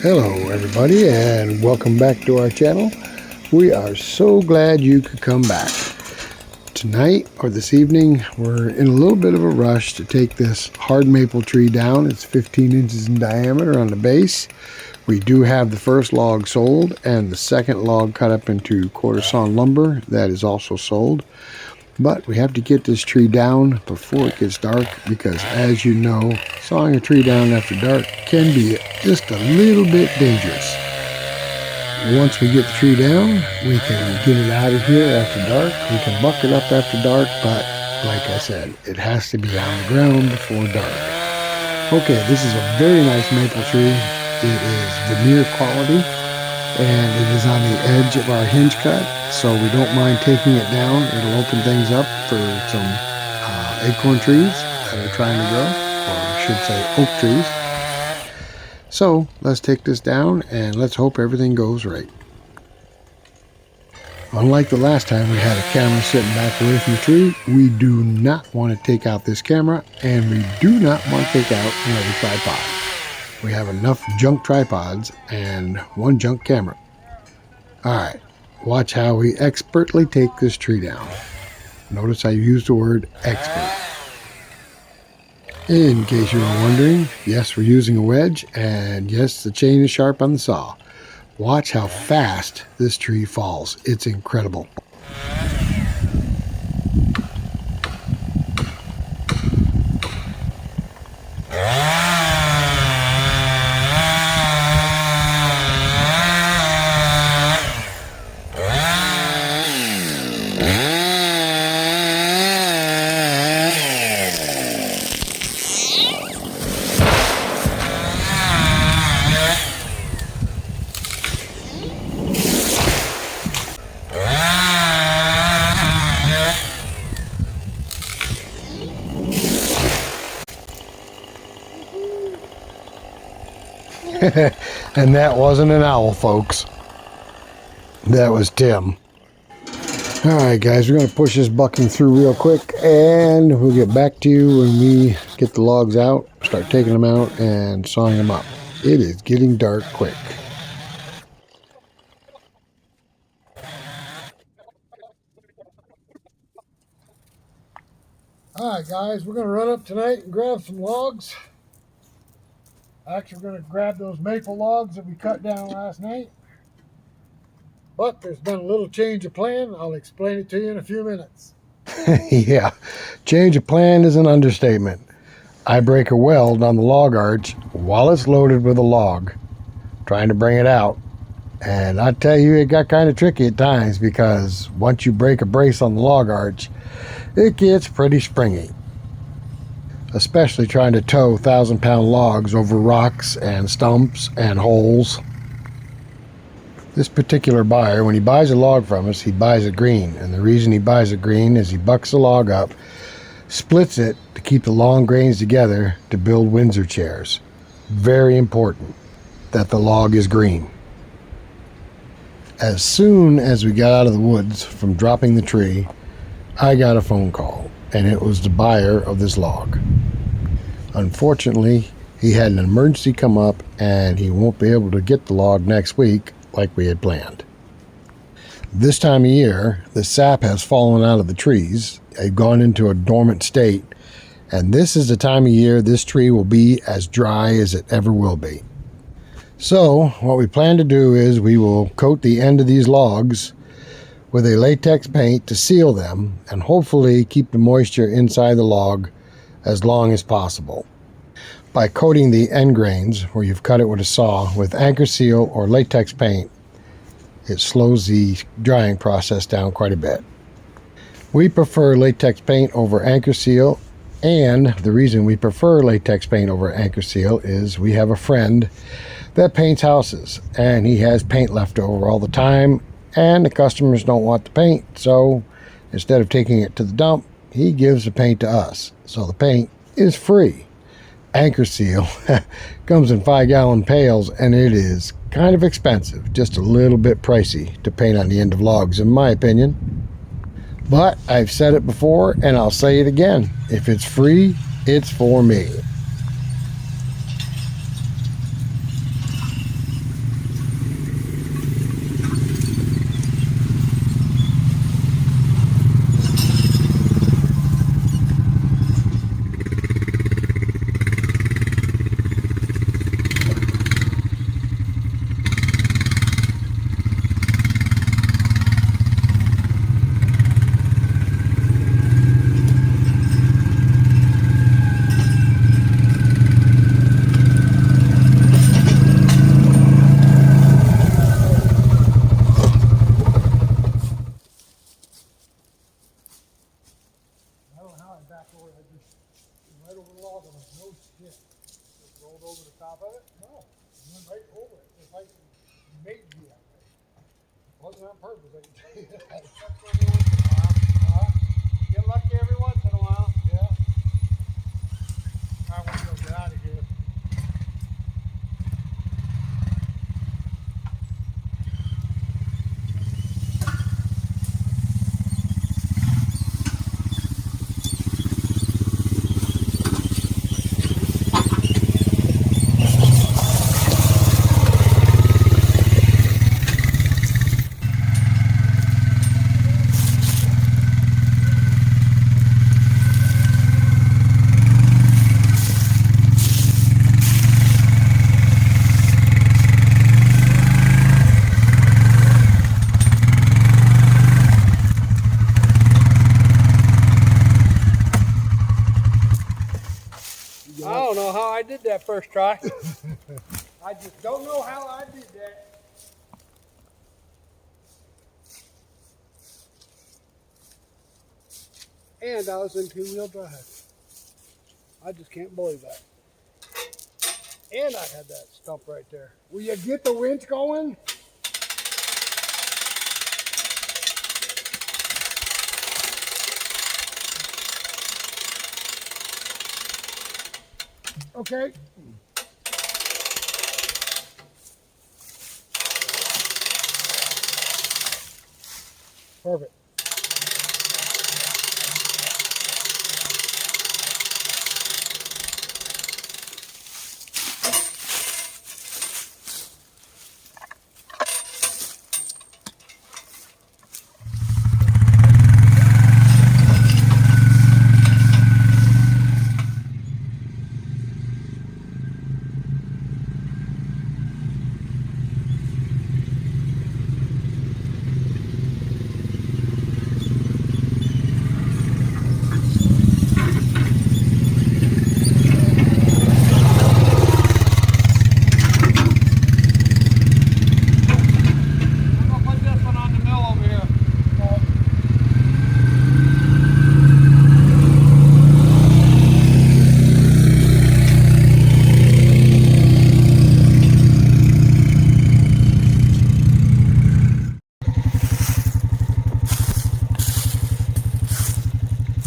Hello everybody, and welcome back to our channel. We are so glad you could come back. Tonight or this evening we're in a little bit of a rush to take this hard maple tree down. It's 15 inches in diameter on the base. We do have the first log sold and the second log cut up into quarter sawn lumber that is also sold. But we have to get this tree down before it gets dark because, as you know, sawing a tree down after dark can be just a little bit dangerous. Once we get the tree down, we can get it out of here after dark. We can buck it up after dark, but like I said, it has to be on the ground before dark. Okay, this is a very nice maple tree. It is veneer quality, and it is on the edge of our hinge cut, so we don't mind taking it down. It'll open things up for some acorn trees that are trying to grow, or I should say oak trees. So let's take this down and let's hope everything goes right. Unlike the last time we had a camera sitting back away from the tree, we do not want to take out this camera, and we do not want to take out another tripod. We have enough junk tripods and one junk camera. Alright, watch how we expertly take this tree down. Notice I used the word expert. In case you were wondering, yes, we're using a wedge, and yes, the chain is sharp on the saw. Watch how fast this tree falls. It's incredible. And that wasn't an owl, folks. That was Tim. Alright guys, we're going to push this bucking through real quick, and we'll get back to you when we get the logs out, start taking them out and sawing them up. It is getting dark quick. Alright guys, we're going to run up tonight and grab some logs. Actually, we're going to grab those maple logs that we cut down last night. But there's been a little change of plan. I'll explain it to you in a few minutes. Yeah, change of plan is an understatement. I break a weld on the log arch while it's loaded with a log, trying to bring it out. And I tell you, it got kind of tricky at times because once you break a brace on the log arch, it gets pretty springy. Especially trying to tow 1,000-pound logs over rocks and stumps and holes. This particular buyer, when he buys a log from us, he buys it green. And the reason he buys it green is he bucks the log up, splits it to keep the long grains together to build Windsor chairs. Very important that the log is green. As soon as we got out of the woods from dropping the tree, I got a phone call, and it was the buyer of this log. Unfortunately, he had an emergency come up and he won't be able to get the log next week like we had planned. This time of year, the sap has fallen out of the trees. They've gone into a dormant state, and this is the time of year this tree will be as dry as it ever will be. So what we plan to do is we will coat the end of these logs with a latex paint to seal them and hopefully keep the moisture inside the log as long as possible. By coating the end grains where you've cut it with a saw with anchor seal or latex paint, it slows the drying process down quite a bit. We prefer latex paint over anchor seal, and the reason we prefer latex paint over anchor seal is we have a friend that paints houses, and he has paint left over all the time, and the customers don't want the paint, so instead of taking it to the dump, he gives the paint to us. So the paint is free. Anchor seal comes in 5-gallon pails, and it is kind of expensive, just a little bit pricey to paint on the end of logs in my opinion. But I've said it before and I'll say it again, if it's free, it's for me. Yeah. Just rolled over the top of it? No. You went right over it. It's like you made me that way. It wasn't on purpose, I can tell you that. Get lucky every once in a while. Yeah. I want to get out of here. I don't know how I did that first try. I just don't know how I did that. And I was in two-wheel drive. I just can't believe that. And I had that stump right there. Will you get the winch going? Okay. Perfect.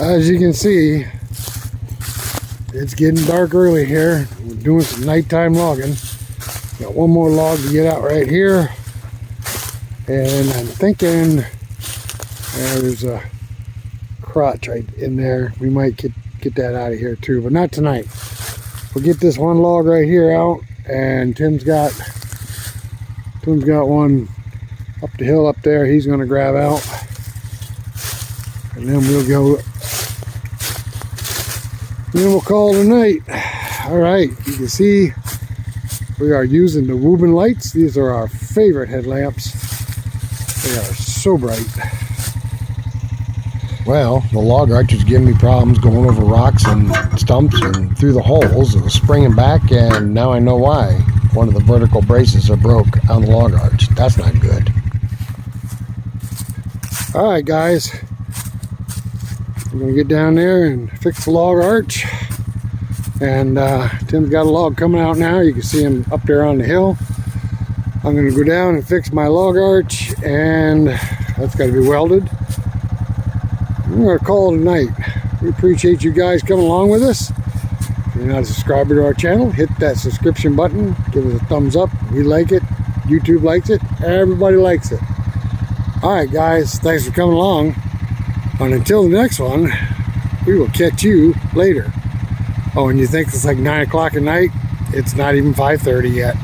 As you can see, it's getting dark early here. We're doing some nighttime logging. Got one more log to get out right here. And I'm thinking there's a crotch right in there. We might get that out of here too, but not tonight. We'll get this one log right here out, and Tim's got one up the hill up there he's gonna grab out. And then we'll go. Then we'll call it a night. All right, you can see we are using the Woobin lights. These are our favorite headlamps. They are so bright. Well, the log arch is giving me problems going over rocks and stumps and through the holes. It was springing back, and now I know why. One of the vertical braces are broke on the log arch. That's not good. All right, guys. I'm gonna get down there and fix the log arch, and Tim's got a log coming out now. You can see him up there on the hill. I'm gonna go down and fix my log arch, and that's got to be welded. I'm gonna call it a night. We appreciate you guys coming along with us. If you're not a subscriber to our channel, hit that subscription button, give us a thumbs up. We like it, YouTube likes it, everybody likes it. All right, guys, thanks for coming along. And until the next one, we will catch you later. Oh, and you think it's like 9 o'clock at night? It's not even 5:30 yet.